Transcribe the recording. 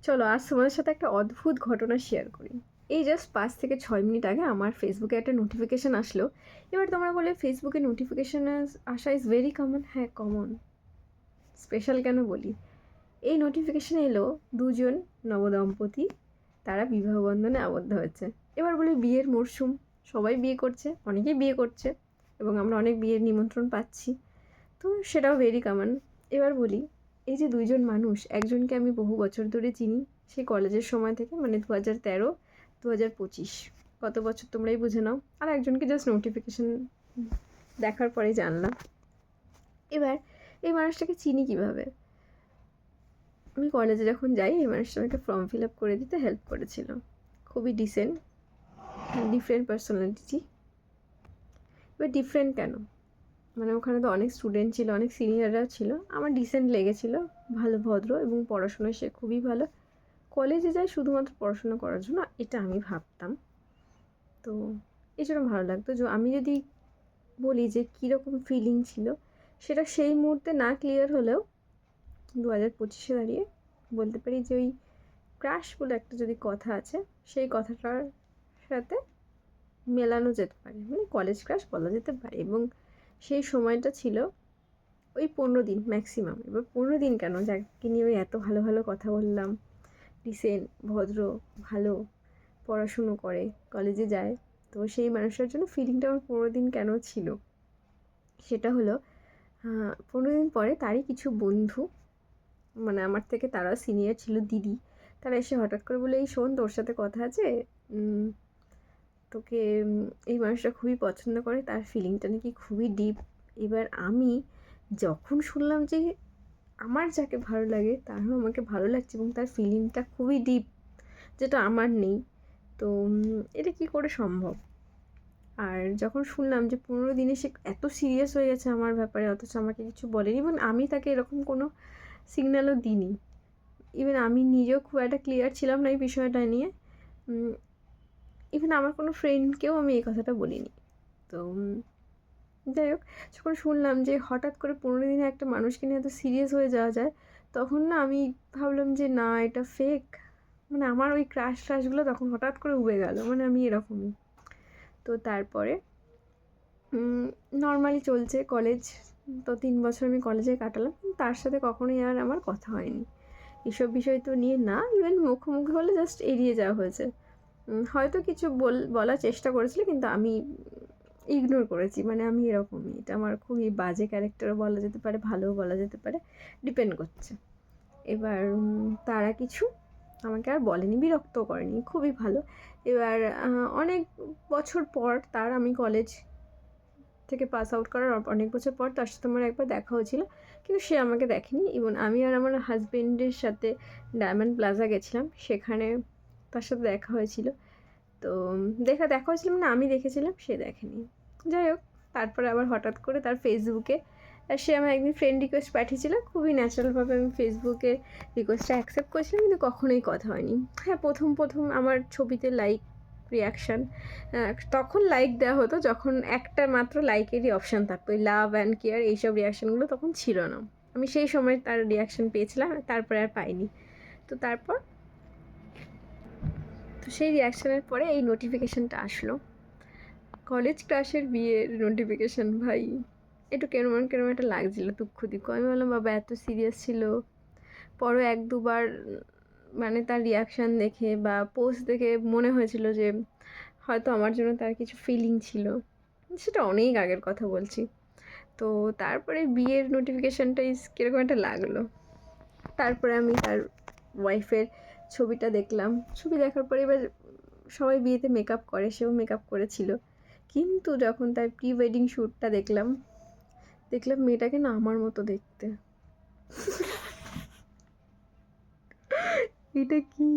চলো আজ তোমাদের সাথে একটা অদ্ভুত ঘটনা শেয়ার করি। এই জাস্ট 5 থেকে 6 মিনিট আগে আমার ফেসবুকে একটা নোটিফিকেশান আসলো। এবার তোমরা বলে ফেসবুকে নোটিফিকেশান আসা ইজ ভেরি কমন। হ্যাঁ, কমন। স্পেশাল কেন বলি, এই নোটিফিকেশান এলো দুজন নবদম্পতি, তারা বিবাহ বন্ধনে আবদ্ধ হয়েছে। এবার বলি বিয়ের মরশুম, সবাই বিয়ে করছে, অনেকেই বিয়ে করছে এবং আমরা অনেক বিয়ের নিমন্ত্রণ পাচ্ছি, তো সেটাও ভেরি কমন। এবার বলি, এই যে দুইজন মানুষ, একজনকে আমি বহু বছর ধরে চিনি, সেই কলেজের সময় থেকে, মানে 2013 2025, কত বছর তোমরাই বুঝে নাও। আর একজনকে জাস্ট নোটিফিকেশান দেখার পরেই জানলাম। এবার এই মানুষটাকে চিনি কিভাবে? আমি কলেজে যখন যাই এই মানুষটা আমাকে ফর্ম ফিল আপ করে দিতে হেল্প করেছিল। খুবই ডিসেন্ট, ডিফারেন্ট পার্সোনালিটি। এবার ডিফারেন্ট কেন, মানে ওখানে তো অনেক স্টুডেন্ট ছিল, অনেক সিনিয়ররা ছিল, আমার ডিসেন্ট লেগেছিল। ভালো, ভদ্র এবং পড়াশোনায় সে খুবই ভালো। কলেজে যায় শুধুমাত্র পড়াশোনা করার জন্য, এটা আমি ভাবতাম। তো এই জন্য ভালো লাগতো। যে আমি যদি বলি যে কীরকম ফিলিং ছিল, সেটা সেই মুহূর্তে না ক্লিয়ার হলেও 2025-এ দাঁড়িয়ে বলতে পারি যে ওই ক্রাশ বলে একটা যদি কথা আছে, সেই কথাটার সাথে মেলানো যেতে পারে, মানে কলেজ ক্রাশ বলা যেতে পারে। এবং সেই সময়টা ছিল ওই 15 দিন ম্যাক্সিমাম। এবার 15 দিন কেন, যাকে নিয়ে ওই এত ভালো ভালো কথা বললাম, ডিসেন্ট, ভদ্র, ভালো, পড়াশুনো করে, কলেজে যায়, তো সেই মানুষটার জন্য ফিলিংটা আমার 15 দিন কেন ছিল, সেটা হলো 15 দিন পরে তারই কিছু বন্ধু, মানে আমার থেকে তারা সিনিয়র ছিল, দিদি, তারা এসে হঠাৎ করে বলে, এই শোন, তোর সাথে কথা আছে, তোকে এই মানুষটা খুবই পছন্দ করে, তার ফিলিংটা নাকি খুবই ডিপ। এবার আমি যখন শুনলাম যে আমার যাকে ভালো লাগে তারও আমাকে ভালো লাগছে এবং তার ফিলিংটা খুবই ডিপ, যেটা আমার নেই, তো এটা কী করে সম্ভব? আর যখন শুনলাম যে 15 দিনে সে এত সিরিয়াস হয়ে গেছে আমার ব্যাপারে, অথচ আমাকে কিছু বলেনি, এবং আমি তাকে এরকম কোনো সিগন্যালও দিইনি। ইভেন আমি নিজেও খুব একটা ক্লিয়ার ছিলাম না এই বিষয়টা নিয়ে। ইভেন আমার কোনো ফ্রেন্ডকেও আমি এই কথাটা বলিনি। তো যাই হোক, যখন শুনলাম যে হঠাৎ করে 15 দিনে একটা মানুষকে নিয়ে এত সিরিয়াস হয়ে যাওয়া যায়, তখন না আমি ভাবলাম যে না, এটা ফেক। মানে আমার ওই ক্রাশগুলো তখন হঠাৎ করে উবে গেল, মানে আমি এরকমই। তো তারপরে নর্মালি চলছে কলেজ, তো 3 বছর আমি কলেজে কাটালাম, তার সাথে কখনোই আর আমার কথা হয়নি এসব বিষয় তো নিয়ে না। ইভেন মুখোমুখি হলে জাস্ট এড়িয়ে যাওয়া হয়েছে। হয়তো কিছু বলার চেষ্টা করেছিল, কিন্তু আমি ইগনোর করেছি, মানে আমি এরকমই। এটা আমার খুবই বাজে ক্যারেক্টারও বলা যেতে পারে, ভালোও বলা যেতে পারে, ডিপেন্ড করছে। এবার তারা কিছু আমাকে আর বলেনি, বিরক্তও করেনি, খুবই ভালো। এবার অনেক বছর পর আমি কলেজ থেকে পাস আউট করার অনেক বছর পর তার সাথে আমার একবার দেখা হয়েছিল, কিন্তু সে আমাকে দেখেনি। এবং আমি আর আমার হাজবেন্ডের সাথে ডায়মন্ড প্লাজা গেছিলাম, সেখানে তার সাথে দেখা হয়েছিল। তো দেখা হয়েছিল, মানে আমি দেখেছিলাম, সে দেখেনি। যাই হোক, তারপরে আবার হঠাৎ করে তার ফেসবুকে সে আমার একদিন ফ্রেন্ড রিকোয়েস্ট পাঠিয়েছিল, খুবই ন্যাচারালভাবে আমি ফেসবুকে রিকোয়েস্টটা অ্যাকসেপ্ট করেছিলাম, কিন্তু কখনোই কথা হয়নি। হ্যাঁ, প্রথম আমার ছবিতে লাইক, রিয়াকশান, তখন লাইক দেওয়া হতো যখন একটা মাত্র লাইকেরই অপশান থাকতো, ওই লাভ অ্যান্ড কেয়ার এইসব রিয়াকশানগুলো তখন ছিল না। আমি সেই সময় তার রিয়াকশান পেয়েছিলাম, তারপরে আর পাইনি। তো সেই রিয়াকশানের পরে এই নোটিফিকেশানটা আসলো, কলেজ ক্লাসের বিয়ের নোটিফিকেশান। ভাই, একটু কেমন কেমন একটা লাগছিলো, দুঃখ। আমি বললাম, বাবা এত সিরিয়াস ছিল? পরও 1-2 বার মানে তার রিয়াকশান দেখে বা পোস্ট দেখে মনে হয়েছিল যে হয়তো আমার জন্য তার কিছু ফিলিং ছিল। সেটা অনেক আগের কথা বলছি। তো তারপরে বিয়ের নোটিফিকেশানটা কীরকম একটা লাগলো। তারপরে আমি তার ওয়াইফের ছবিটা দেখলাম। ছবি দেখার পরে এবার সবাই বিয়েতে মেকআপ করে, সেও মেকআপ করেছিল, কিন্তু যখন তার প্রি ওয়েডিং শ্যুটটা দেখলাম মেয়েটাকে না আমার মতো দেখতে। এটা কি?